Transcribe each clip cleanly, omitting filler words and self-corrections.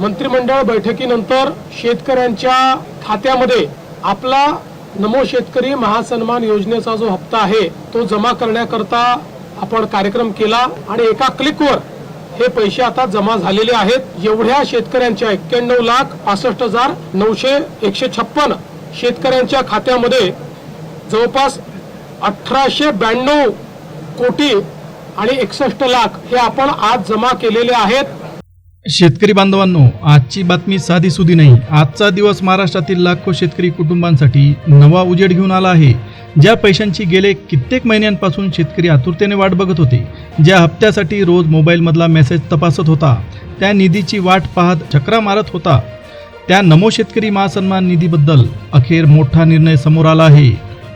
मंत्रिमंडळ बैठकीनंतर शेतकऱ्यांच्या खात्यामध्ये आपला नमो शेतकरी महासन्मान योजनेचा जो हप्ता आहे तो जमा करण्याकरता आपण कार्यक्रम केला आणि एका क्लिकवर हे पैसे आता जमा झालेले आहेत। एवढ्या शेतकऱ्यांच्या 91,65,900 शेतकऱ्यांच्या खात्यामध्ये जवळपास 1892 कोटी आणि 61 लाख हे आपण आज जमा केलेले आहेत। शेतकरी बांधवांनो, आजची बातमी साधी सुधी नाही। आजचा दिवस महाराष्ट्रातील लाखो शेतकरी कुटुंबांसाठी नवा उजेड घेऊन आला आहे। ज्या पैशांची गेले कित्येक महिन्यांपासून शेतकरी आतुरतेने वाट बघत होते, ज्या हप्त्यासाठी रोज मोबाईलमधला मेसेज तपासत होता, त्या निधीची वाट पाहत चक्रा मारत होता, त्या नमो शेतकरी महासन्मान निधीबद्दल अखेर मोठा निर्णय समोर आला आहे।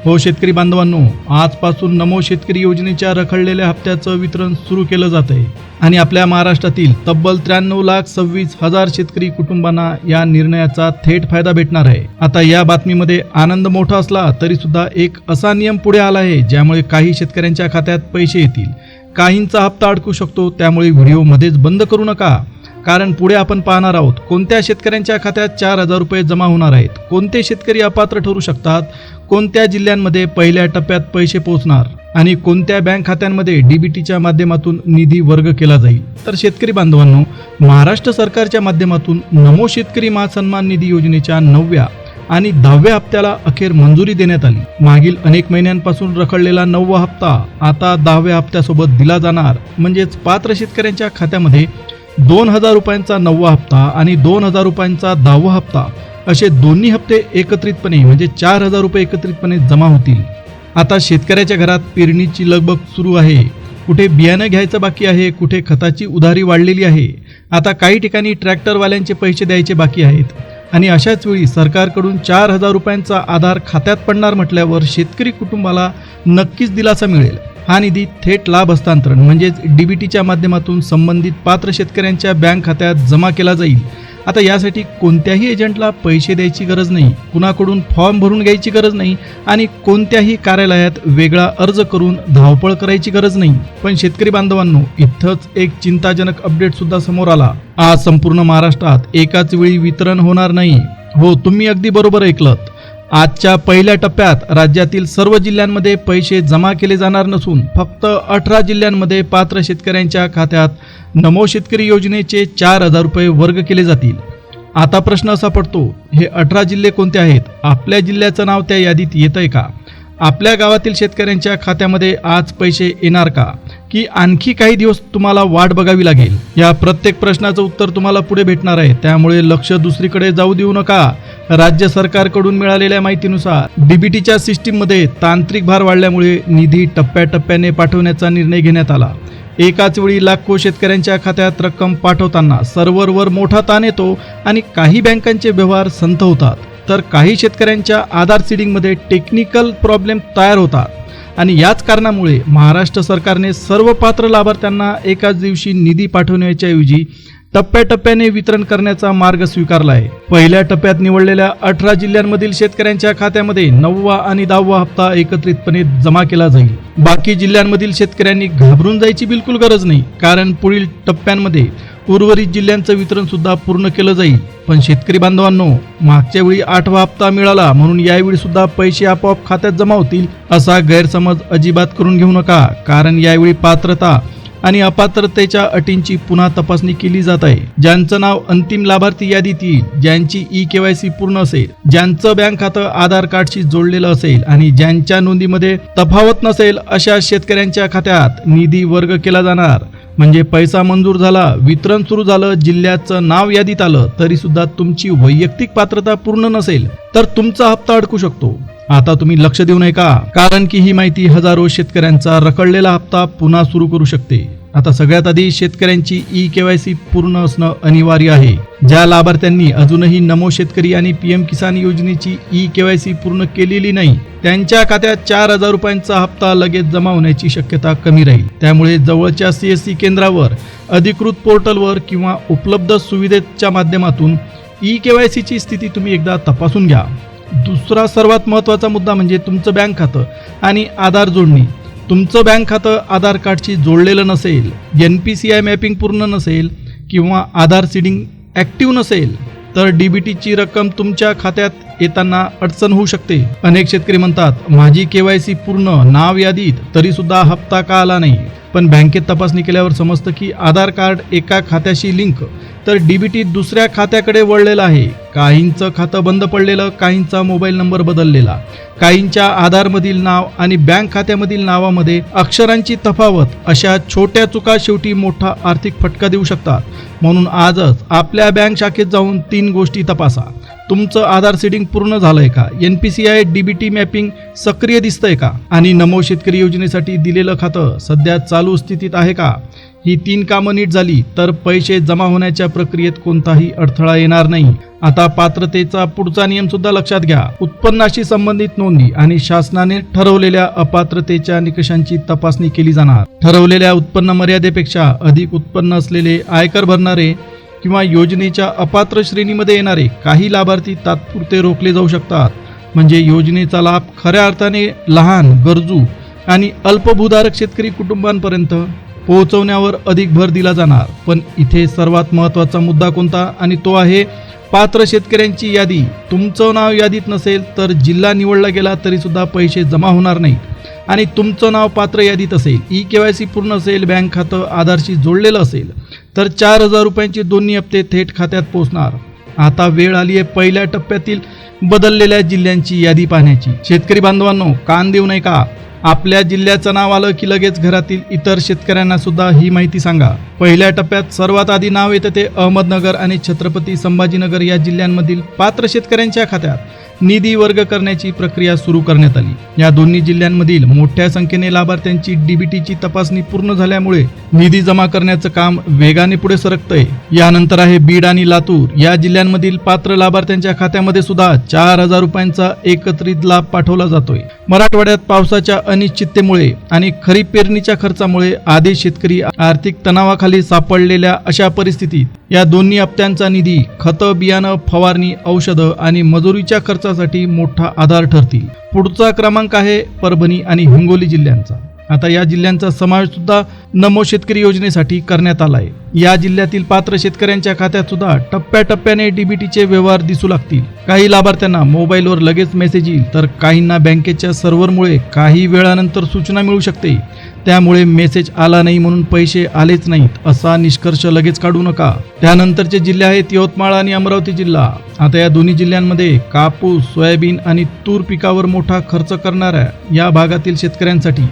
हो शेतकरी बांधवांनो, आजपासून नमो शेतकरी योजनेच्या रखडलेल्या हप्त्याचं वितरण सुरू केलं जात आहे आणि आपल्या महाराष्ट्रातील तब्बल 93,26,000 शेतकरी कुटुंबांना या निर्णयाचा थेट फायदा भेटणार आहे। आता या बातमीमध्ये आनंद मोठा असला तरी सुद्धा एक असा नियम पुढे आला आहे ज्यामुळे काही शेतकऱ्यांच्या खात्यात पैसे येतील, काहींचा हप्ता अडकू शकतो। त्यामुळे व्हिडिओ मध्येच बंद करू नका, कारण पुढे आपण पाहणार आहोत कोणत्या शेतकऱ्यांच्या खात्यात 4,000 रुपये जमा होणार आहेत, कोणते शेतकरी अपात्र ठरू शकतात, कोणत्या जिल्ह्यांमध्ये पहिल्या टप्प्यात पैसे पोहोचणार आणि कोणत्या बँक खात्यांमध्ये डीबीटीच्या माध्यमातून निधी वर्ग केला जाईल। तर शेतकरी बांधवांनो, महाराष्ट्र सरकारच्या माध्यमातून नमो शेतकरी महासन्मान निधी योजनेच्या 9व्या आणि 10व्या हप्त्याला अखेर मंजुरी देण्यात आली। मागील अनेक महिन्यांपासून रखडलेला 9वा हप्ता आता 10व्या हप्त्यासोबत दिला जाणार, म्हणजेच पात्र शेतकऱ्यांच्या खात्यामध्ये 2,000 रुपयांचा 9वा हप्ता आणि 2,000 रुपयांचा 10वा हप्ता असे दोन्ही हप्ते एकत्रितपणे म्हणजे 4,000 रुपये एकत्रितपणे जमा होतील। आता शेतकऱ्याच्या घरात पेरणीची लगबग सुरू आहे, कुठे बियाणं घ्यायचं बाकी आहे, कुठे खताची उधारी वाढलेली आहे, आता काही ठिकाणी ट्रॅक्टरवाल्यांचे पैसे द्यायचे बाकी आहेत आणि अशाच वेळी सरकारकडून 4,000 रुपयांचा आधार खात्यात पडणार म्हटल्यावर शेतकरी कुटुंबाला नक्कीच दिलासा मिळेल। हा निधी थेट लाभ हस्तांतरण म्हणजेच डीबीटीच्या माध्यमातून संबंधित पात्र शेतकऱ्यांच्या बँक खात्यात जमा केला जाईल। आता यासाठी कोणत्याही एजंटला पैसे द्यायची गरज नाही, कुणाकडून फॉर्म भरून घ्यायची गरज नाही आणि कोणत्याही कार्यालयात वेगळा अर्ज करून धावपळ करायची गरज नाही। पण शेतकरी बांधवांनो, इथंच एक चिंताजनक अपडेट सुद्धा समोर आला। आज संपूर्ण महाराष्ट्रात एकाच वेळी वितरण होणार नाही। हो, तुम्ही अगदी बरोबर ऐकलत। आजच्या पहिल्या टप्प्यात राज्यातील सर्व जिल्ह्यांमध्ये पैसे जमा केले जाणार नसून फक्त 18 जिल्ह्यांमध्ये पात्र शेतकऱ्यांच्या खात्यात नमो शेतकरी योजनेचे 4,000 रुपये वर्ग केले जातील। आता प्रश्न असा पडतो, हे 18 जिल्हे कोणते आहेत? आपल्या जिल्ह्याचं नाव त्या यादीत येतंय का? आपल्या गावातील शेतकऱ्यांच्या खात्यामध्ये आज पैसे येणार का, की आणखी काही दिवस तुम्हाला वाट बघावी लागेल? या प्रत्येक प्रश्नाचं उत्तर तुम्हाला पुढे भेटणार आहे, त्यामुळे लक्ष दुसरीकडे जाऊ देऊ नका। राज्य सरकारकडून मिळालेल्या माहितीनुसार डीबीटीच्या सिस्टीममध्ये तांत्रिक भार वाढल्यामुळे निधी टप्प्याटप्प्याने पाठवण्याचा निर्णय घेण्यात आला। एकाच वेळी लाखो शेतकऱ्यांच्या खात्यात रक्कम पाठवताना सर्व्हरवर मोठा ताण येतो आणि काही बँकांचे व्यवहार संथ होतात, तर काही शेतकऱ्यांच्या आधार सीडिंगमध्ये टेक्निकल प्रॉब्लेम तयार होतात आणि याच कारणामुळे महाराष्ट्र सरकारने सर्व पात्र लाभार्थ्यांना एकाच दिवशी निधी पाठवण्याच्या ऐवजी टप्प्याटप्प्याने वितरण करण्याचा मार्ग स्वीकारला आहे। पहिल्या टप्प्यात निवडलेल्या 18 जिल्ह्यांमधील शेतकऱ्यांच्या खात्यामध्ये 9वा आणि 10वा हप्ता एकत्रितपणे जमा केला जाईल। बाकी जिल्ह्यांमधील शेतकऱ्यांनी घाबरून जायची बिलकुल गरज नाही, कारण पुढील टप्प्यांमध्ये उर्वरित जिल्ह्यांचं वितरण सुद्धा पूर्ण केलं जाईल। पण शेतकरी बांधवांनो, मागच्या वेळी 8वा हप्ता मिळाला म्हणून यावेळी सुद्धा पैसे आपोआप खात्यात जमा होतील असा गैरसमज अजिबात करून घेऊ नका, कारण यावेळी पात्रता आणि अपात्रतेच्या अटींची पुन्हा तपासणी केली जात आहे। ज्यांचं नाव अंतिम लाभार्थी यादीत येईल, ज्यांची ई-केवायसी पूर्ण असेल, ज्यांचं बँक खातं आधार कार्डशी जोडलेलं असेल आणि ज्यांच्या नोंदीमध्ये तफावत नसेल, अशा शेतकऱ्यांच्या खात्यात निधी वर्ग केला जाणार। म्हणजे पैसा मंजूर झाला, वितरण सुरू झालं, जिल्ह्याचं नाव यादीत आलं, तरी सुद्धा तुमची वैयक्तिक पात्रता पूर्ण नसेल तर तुमचा हप्ता अडकू शकतो। आता तुम्ही लक्ष देऊ नये का, कारण की ही माहिती हजारो शेतकऱ्यांचा रखडलेला हप्ता पुन्हा सुरू करू शकते। आता सगळ्यात आधी शेतकऱ्यांची ई-केवायसी पूर्ण असणं अनिवार्य आहे। ज्या लाभार्थ्यांनी अजूनही नमो शेतकरी आणि पीएम किसान योजनेची ई-केवायसी पूर्ण केलेली नाही, त्यांच्या खात्यात 4,000 रुपयांचा हप्ता लगेच जमा होण्याची शक्यता कमी राहील। त्यामुळे जवळच्या सीएससी केंद्रावर, अधिकृत पोर्टलवर किंवा उपलब्ध सुविधेच्या माध्यमातून ई-केवायसीची स्थिती तुम्ही एकदा तपासून घ्या। दुसरा सर्वात महत्त्वाचा मुद्दा म्हणजे तुमचं बँक खातं आणि आधार जोडणी। तुमचं बँक खातं आधार कार्डशी जोडलेलं नसेल, NPCI मॅपिंग पूर्ण नसेल किंवा आधार सीडिंग ॲक्टिव्ह नसेल तर डीबीटीची रक्कम तुमच्या खात्यात येताना अडचण होऊ शकते. अनेक शेतकरी म्हणतात माझी KYC पूर्ण, नाव यादीत, तरी सुद्धा हप्ता का आला नाही. पण बँकेत तपासणी केल्यावर समजतं की आधार कार्ड एका खात्याशी लिंक तर डीबीटी दुसऱ्या खात्याकडे वळलेलं आहे. काहींचं खातं बंद पडलेलं, काहींचा मोबाईल नंबर बदललेला, काहींच्या आधारमधील नाव आणि बँक खात्यामधील नावामध्ये अक्षरांची तफावत, अशा छोट्या चुका शेवटी मोठा आर्थिक फटका देऊ शकतात. म्हणून आजच आपल्या बँक शाखेत जाऊन 3 गोष्टी तपासा. तुमचं आधार सीडिंग पूर्ण झालंय का, NPCI DBT मॅपिंग सक्रिय दिसतंय का, आणि नमो शेतकरी योजनेसाठी दिलेलं खातं सध्या चालू स्थितीत आहे का. ही 3 कामं नीट झाली तर पैसे जमा होण्याच्या प्रक्रियेत कोणताही अडथळा येणार नाही. आता पात्रतेचा पुढचा नियम सुद्धा लक्षात घ्या. उत्पन्नाशी संबंधित नोंदी आणि शासनाने ठरवलेल्या अपात्रतेच्या निकषांची तपासणी केली जाणार. ठरवलेल्या उत्पन्न मर्यादेपेक्षा अधिक उत्पन्न असलेले, आयकर भरणारे किंवा योजनेच्या अपात्र श्रेणीमध्ये येणारे काही लाभार्थी तात्पुरते रोखले जाऊ शकतात. म्हणजे योजनेचा लाभ खऱ्या अर्थाने लहान, गरजू आणि अल्पभूधारक शेतकरी कुटुंबांपर्यंत पोहोचवण्यावर अधिक भर दिला जाणार. पण इथे सर्वात महत्त्वाचा मुद्दा कोणता, आणि तो आहे पात्र शेतकऱ्यांची यादी. तुमचं नाव यादीत नसेल तर जिल्हा निवडला गेला तरी सुद्धा पैसे जमा होणार नाहीत. आणि तुमचं नाव पात्र यादीत असेल, KYC पूर्ण असेल, बँक खातं आधारशी जोडलेलं असेल तर 4,000 रुपयांचे दोन्ही हप्ते थेट खात्यात पोहोचणार. आता वेळ आली आहे पहिल्या टप्प्यातील बदललेल्या जिल्ह्यांची यादी पाहण्याची. शेतकरी बांधवांनो, कान देऊ नये का. आपल्या जिल्ह्याचं नाव आलं की लगेच घरातील इतर शेतकऱ्यांना सुद्धा ही माहिती सांगा. पहिल्या टप्प्यात सर्वात आधी नाव येतं ते अहमदनगर आणि छत्रपती संभाजीनगर या जिल्ह्यांमधील पात्र शेतकऱ्यांच्या खात्यात निधी वर्ग करण्याची प्रक्रिया सुरू करण्यात आली. या दोन्ही जिल्ह्यांमधील मोठ्या संख्येने लाभार्थ्यांची डीबीटीची तपासणी पूर्ण झाल्यामुळे निधी जमा करण्याचं काम वेगाने पुढे सरकतंय. यानंतर आहे बीड आणि लातूर या जिल्ह्यांमधील पात्र लाभार्थ्यांच्या खात्यामध्ये सुद्धा 4,000 रुपयांचा एकत्रित लाभ पाठवला जातोय. मराठवाड्यात पावसाच्या अनिश्चिततेमुळे आणि खरीप पेरणीच्या खर्चामुळे आधीच शेतकरी आर्थिक तणावाखाली सापडलेल्या अशा परिस्थितीत या दोन्ही हप्त्यांचा निधी खतं, बियाणं, फवारणी, औषधं आणि मजुरीच्या खर्चासाठी मोठा आधार ठरतील. पुढचा क्रमांक आहे परभणी आणि हिंगोली जिल्ह्यांचा. आता या जिल्ह्यांचा समावेश सुद्धा नमो शेतकरी योजनेसाठी करण्यात आलाय. या जिल्ह्यातील पात्र शेतकऱ्यांच्या खात्यात सुद्धा टप्प्याटप्प्याने डीबीटीचे व्यवहार दिसू लागतील. काही लाभार्थ्यांना मोबाईलवर लगेच मेसेज येईल तर काहींना बँकेच्या सर्व्हरमुळे काही वेळानंतर सूचना मिळू शकते. त्यामुळे मेसेज आला नाही म्हणून पैसे आलेच नाहीत असा निष्कर्ष लगेच काढू नका. त्यानंतरचे जिल्हे आहेत यवतमाळ आणि अमरावती जिल्हा. आता या दोन्ही जिल्ह्यांमध्ये कापूस, सोयाबीन आणि तूर पिकावर मोठा खर्च करणाऱ्या या भागातील शेतकऱ्यांसाठी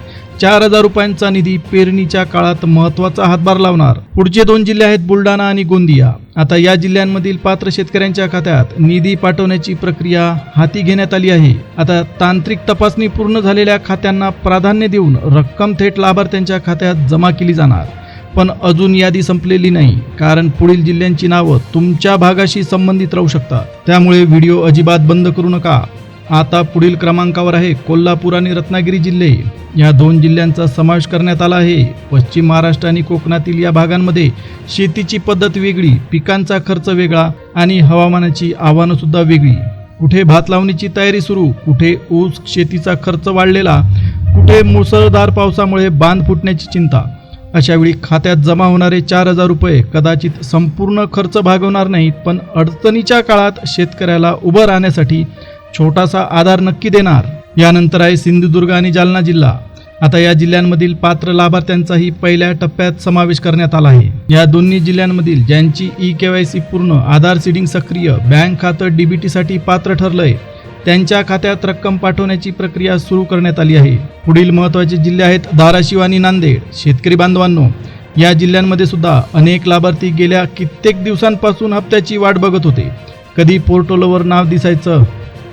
4,000 रुपयांचा निधी पेरणीच्या काळात महत्त्वाचा हातभार लावणार. पुढचे 2 जिल्हे आहेत बुलढाणा आणि गोंदिया. आता या जिल्ह्यांमधील पात्र शेतकऱ्यांच्या खात्यात निधी पाठवण्याची प्रक्रिया हाती घेण्यात आली आहे. आता तांत्रिक तपासणी पूर्ण झालेल्या खात्यांना प्राधान्य देऊन रक्कम थेट लाभार्थ्यांच्या खात्यात जमा केली जाणार. पण अजून यादी संपलेली नाही, कारण पुढील जिल्ह्यांची नावं तुमच्या भागाशी संबंधित राहू शकतात. त्यामुळे व्हिडिओ अजिबात बंद करू नका. आता पुढील क्रमांकावर आहे कोल्हापूर आणि रत्नागिरी जिल्हे. या 2 जिल्ह्यांचा समावेश करण्यात आला आहे. पश्चिम महाराष्ट्र आणि कोकणातील या भागांमध्ये शेतीची पद्धत वेगळी, पिकांचा खर्च वेगळा आणि हवामानाची आव्हानं सुद्धा वेगळी. कुठे भात लावणीची तयारी सुरू, कुठे ऊस शेतीचा खर्च वाढलेला, कुठे मुसळधार पावसामुळे बांध फुटण्याची चिंता. अशावेळी खात्यात जमा होणारे 4,000 रुपये कदाचित संपूर्ण खर्च भागवणार नाहीत, पण अडचणीच्या काळात शेतकऱ्याला उभं राहण्यासाठी छोटासा आधार नक्की देणार. यानंतर आहे सिंधुदुर्ग आणि जालना जिल्हा. आता या जिल्ह्यांमधील पात्र लाभार्थ्यांचाही पहिल्या टप्प्यात समावेश करण्यात आला आहे. या दोन्ही जिल्ह्यांमधील ज्यांची KYC पूर्ण, आधार सीडिंग सक्रिय, बँक खातं डीबीटीसाठी पात्र ठरलंय त्यांच्या खात्यात रक्कम पाठवण्याची प्रक्रिया सुरू करण्यात आली आहे. पुढील महत्त्वाचे जिल्हे आहेत धाराशिव आणि नांदेड. शेतकरी बांधवांनो, या जिल्ह्यांमध्ये सुद्धा अनेक लाभार्थी गेल्या कित्येक दिवसांपासून हप्त्याची वाट बघत होते. कधी पोर्टलवर नाव दिसायचं,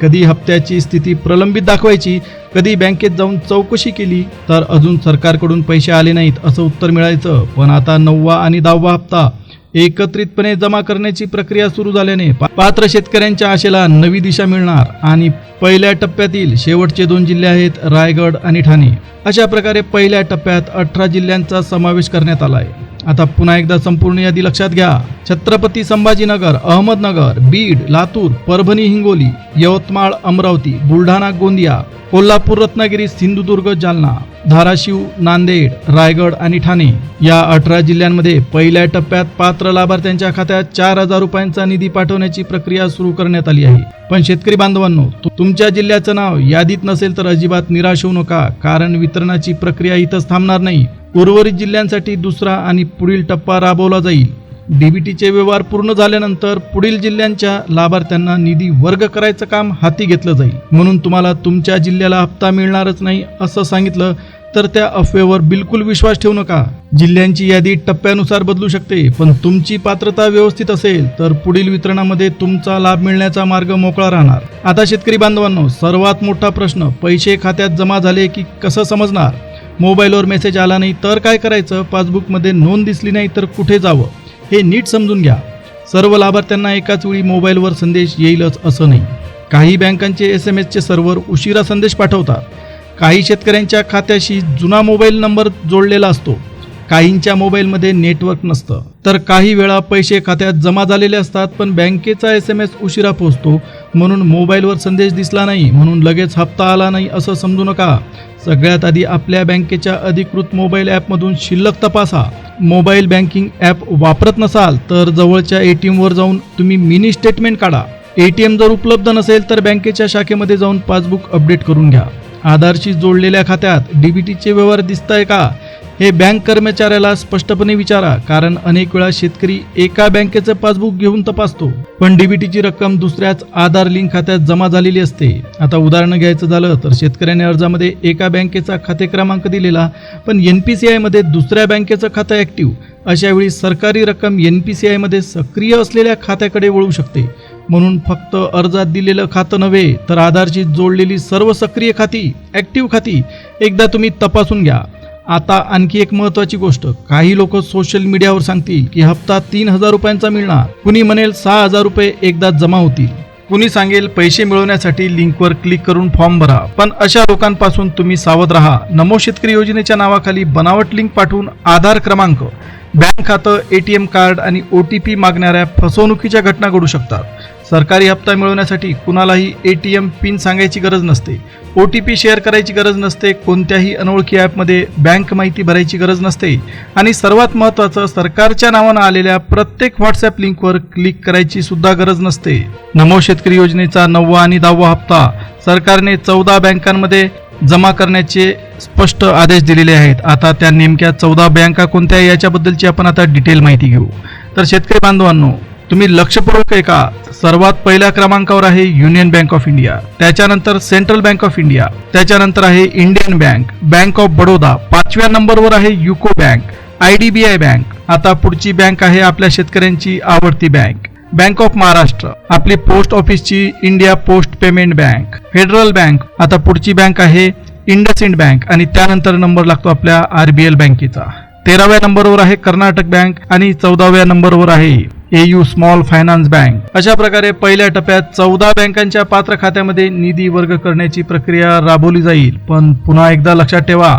कधी हप्त्याची स्थिती प्रलंबित दाखवायची, कधी बँकेत जाऊन चौकशी केली तर अजून सरकारकडून पैसे आले नाहीत असं उत्तर मिळायचं. पण आता 9वा आणि 10वा हप्ता एकत्रितपणे जमा करण्याची प्रक्रिया सुरू झाल्याने पात्र शेतकऱ्यांच्या आशेला नवी दिशा मिळणार. आणि पहिल्या टप्प्यातील शेवटचे 2 जिल्हे आहेत रायगड आणि ठाणे. अशा प्रकारे पहिल्या टप्प्यात 18 जिल्ह्यांचा समावेश करण्यात आलाय. आता पुन्हा एकदा संपूर्ण यादी लक्षात घ्या. छत्रपती संभाजीनगर, अहमदनगर, बीड, लातूर, परभणी, हिंगोली, यवतमाळ, अमरावती, बुलढाणा, गोंदिया, कोल्हापूर, रत्नागिरी, सिंधुदुर्ग, जालना. धाराशिव, नांदेड, रायगड आणि ठाणे या 18 जिल्ह्यांमध्ये पहिल्या टप्प्यात पात्र लाभार्थ्यांच्या खात्यात 4,000 रुपयांचा निधी पाठवण्याची प्रक्रिया सुरू करण्यात आली आहे. पण शेतकरी बांधवांनो, तुमच्या जिल्ह्याचं नाव यादीत नसेल तर अजिबात निराश होऊ नका, कारण वितरणाची प्रक्रिया इथंच थांबणार नाही. उर्वरित जिल्ह्यांसाठी दुसरा आणि पुढील टप्पा राबवला जाईल. डीबीटीचे व्यवहार पूर्ण झाल्यानंतर पुढील जिल्ह्यांच्या लाभार्थ्यांना निधी वर्ग करायचं काम हाती घेतलं जाईल. म्हणून तुम्हाला तुमच्या जिल्ह्याला हप्ता मिळणारच नाही असं सांगितलं तर त्या अफवेवर बिलकुल विश्वास ठेवू नका. जिल्ह्यांची यादी टप्प्यानुसार बदलू शकते, पण तुमची पात्रता व्यवस्थित असेल तर पुढील वितरणामध्ये तुमचा लाभ मिळण्याचा मार्ग मोकळा राहणार. आता शेतकरी बांधवांनो, सर्वात मोठा प्रश्न, पैसे खात्यात जमा झाले की कसं समजणार? मोबाईलवर मेसेज आला नाही तर काय करायचं? पासबुकमध्ये नोंद दिसली नाही तर कुठे जावं? हे नीट समजून घ्या. सर्व लाभार्थ्यांना एकाच वेळी मोबाईलवर संदेश येईलच असं नाही. काही बँकांचे SMS सर्व्हर उशिरा संदेश पाठवतात. काही शेतकऱ्यांच्या खात्याशी जुना मोबाईल नंबर जोडलेला असतो. काहींच्या मोबाईलमध्ये नेटवर्क नसतं. तर काही वेळा पैसे खात्यात जमा झालेले असतात पण बँकेचा SMS उशिरा पोहोचतो. म्हणून मोबाईलवर संदेश दिसला नाही म्हणून लगेच हप्ता आला नाही असं समजू नका. सगळ्यात आधी आपल्या बँकेच्या अधिकृत मोबाईल ॲपमधून शिल्लक तपासा. मोबाईल बँकिंग ॲप वापरत नसाल तर जवळच्या ATM वर जाऊन तुम्ही मिनी स्टेटमेंट काढा. ATM जर उपलब्ध नसेल तर बँकेच्या शाखेमध्ये जाऊन पासबुक अपडेट करून घ्या. आधारशी जोडलेल्या खात्यात डीबीटीचे व्यवहार दिसताय का हे बँक कर्मचाऱ्याला स्पष्टपणे विचारा, कारण अनेक वेळा शेतकरी एका बँकेचं पासबुक घेऊन तपासतो पण डीबीटीची रक्कम दुसऱ्याच आधार लिंक खात्यात जमा झालेली असते. आता उदाहरण घ्यायचं झालं तर शेतकऱ्याने अर्जामध्ये एका बँकेचा खाते क्रमांक दिलेला पण NPCI मध्ये दुसऱ्या बँकेचं खातं ॲक्टिव्ह. अशा वेळी सरकारी रक्कम NPCI मध्ये सक्रिय असलेल्या खात्याकडे वळू शकते. म्हणून फक्त अर्जात दिलेलं खातं नव्हे तर आधारशी जोडलेली सर्व सक्रिय खाती, ॲक्टिव्ह खाती एकदा तुम्ही तपासून घ्या. आता आणखी एक महत्त्वाची गोष्ट, काही लोक सोशल मीडियावर सांगतील की हप्ता 3,000 रुपयांचा मिळणार. कुणी म्हणेल 6,000 रुपये एकदा जमा होतील. कुणी सांगेल पैसे मिळवण्यासाठी लिंकवर क्लिक करून फॉर्म भरा. पण अशा लोकांपासून तुम्ही सावध राहा. नमो शेतकरी योजनेच्या नावाखाली बनावट लिंक पाठवून आधार क्रमांक, बँक खातं, ATM कार्ड आणि OTP मागणाऱ्या फसवणुकीच्या घटना घडू शकतात. सरकारी हप्ता मिळवण्यासाठी कुणालाही ATM पिन सांगायची गरज नसते. OTP शेअर करायची गरज नसते. कोणत्याही अनोळखी ॲपमध्ये बँक माहिती भरायची गरज नसते. आणि सर्वात महत्त्वाचं, सरकारच्या नावानं आलेल्या प्रत्येक WhatsApp लिंकवर क्लिक करायची सुद्धा गरज नसते. नमो शेतकरी योजनेचा 9वा आणि 10वा हप्ता सरकारने 14 बँकांमध्ये जमा करण्याचे स्पष्ट आदेश दिलेले आहेत. आता त्या नेमक्या 14 बँका कोणत्या याच्याबद्दलची आपण आता डिटेल माहिती घेऊ. तर शेतकरी बांधवांनो, तुम्ही लक्षपूर्वक ऐका. सर्वात पहिल्या क्रमांकावर आहे युनियन बँक ऑफ इंडिया, त्याच्यानंतर सेंट्रल बँक ऑफ इंडिया, त्याच्यानंतर आहे Indian bank, bank of Baroda, 5व्या नंबरवर आहे युको बँक, IDBI बँक. आता पुढची बँक आहे आपल्या शेतकऱ्यांची आवडती बँक, बँक ऑफ महाराष्ट्र, आपली पोस्ट ऑफिसची India post payment bank, federal bank. आता पुढची बँक आहे इंडसइंड बँक आणि त्यानंतर नंबर लागतो आपल्या RBL बँकेचा. 13व्या नंबरवर आहे कर्नाटक बँक आणि 14व्या नंबरवर आहे AU स्मॉल फायनान्स बँक. अशा प्रकारे पहिल्या टप्प्यात 14 बँकांच्या पात्र खात्यामध्ये निधी वर्ग करण्याची प्रक्रिया राबवली जाईल. पण पुन्हा एकदा लक्षात ठेवा,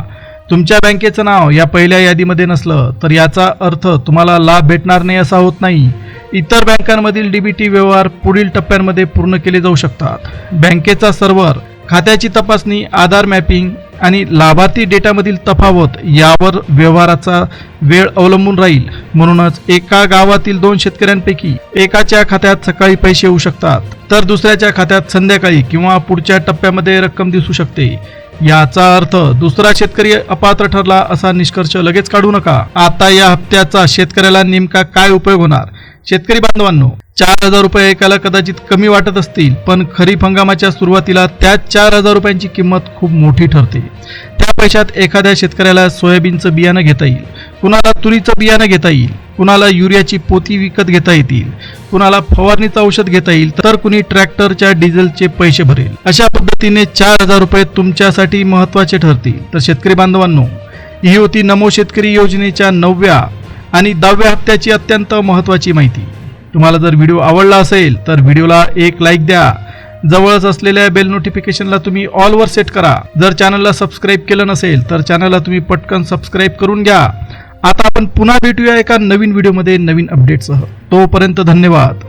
तुमच्या बँकेचं नाव या पहिल्या यादीमध्ये नसलं तर याचा अर्थ तुम्हाला लाभ भेटणार नाही असा होत नाही. इतर बँकांमधील डीबीटी व्यवहार पुढील टप्प्यांमध्ये पूर्ण केले जाऊ शकतात. बँकेचा सर्व्हर, खात्याची तपासणी, आधार मॅपिंग आणि लाभार्थी डेटामधील तफावत यावर व्यवहाराचा वेळ अवलंबून राहील. म्हणूनच एका गावातील 2 शेतकऱ्यांपैकी एकाच्या खात्यात सकाळी पैसे येऊ शकतात तर दुसऱ्याच्या खात्यात संध्याकाळी किंवा पुढच्या टप्प्यामध्ये रक्कम दिसू शकते. याचा अर्थ दुसरा शेतकरी अपात्र ठरला असा निष्कर्ष लगेच काढू नका. आता या हप्त्याचा शेतकऱ्याला नेमका काय उपयोग होणार? शेतकरी बांधवांनो, 4,000 रुपये एकाला कदाचित कमी वाटत असतील, पण खरीप हंगामाच्या सुरुवातीला त्या 4,000 रुपयांची किंमत खूप मोठी ठरते. त्या पैशात एखाद्या शेतकऱ्याला सोयाबीनचं बियाणं घेता येईल, कुणाला तुरीचं बियाणं घेता येईल, कुणाला युरियाची पोती विकत घेता येतील, कुणाला फवारणीचं औषध घेता येईल, तर कुणी ट्रॅक्टरच्या डिझेलचे पैसे भरेल. अशा पद्धतीने 4,000 रुपये तुमच्यासाठी महत्त्वाचे ठरतील. तर शेतकरी बांधवांनो, ही होती नमो शेतकरी योजनेच्या 9व्या आणि 10व्या हप्त्याची अत्यंत महत्त्वाची माहिती. तुम्हाला जर व्हिडिओ आवडला असेल तर व्हिडिओला एक लाईक द्या. जवळच असलेल्या बेल नोटिफिकेशनला तुम्ही ऑलवर सेट करा. जर चॅनलला सबस्क्राईब केलं नसेल तर चॅनलला तुम्ही पटकन सबस्क्राईब करून घ्या. आता आपण पुन्हा भेटूया एका नवीन व्हिडिओमध्ये नवीन अपडेटसह. तोपर्यंत धन्यवाद.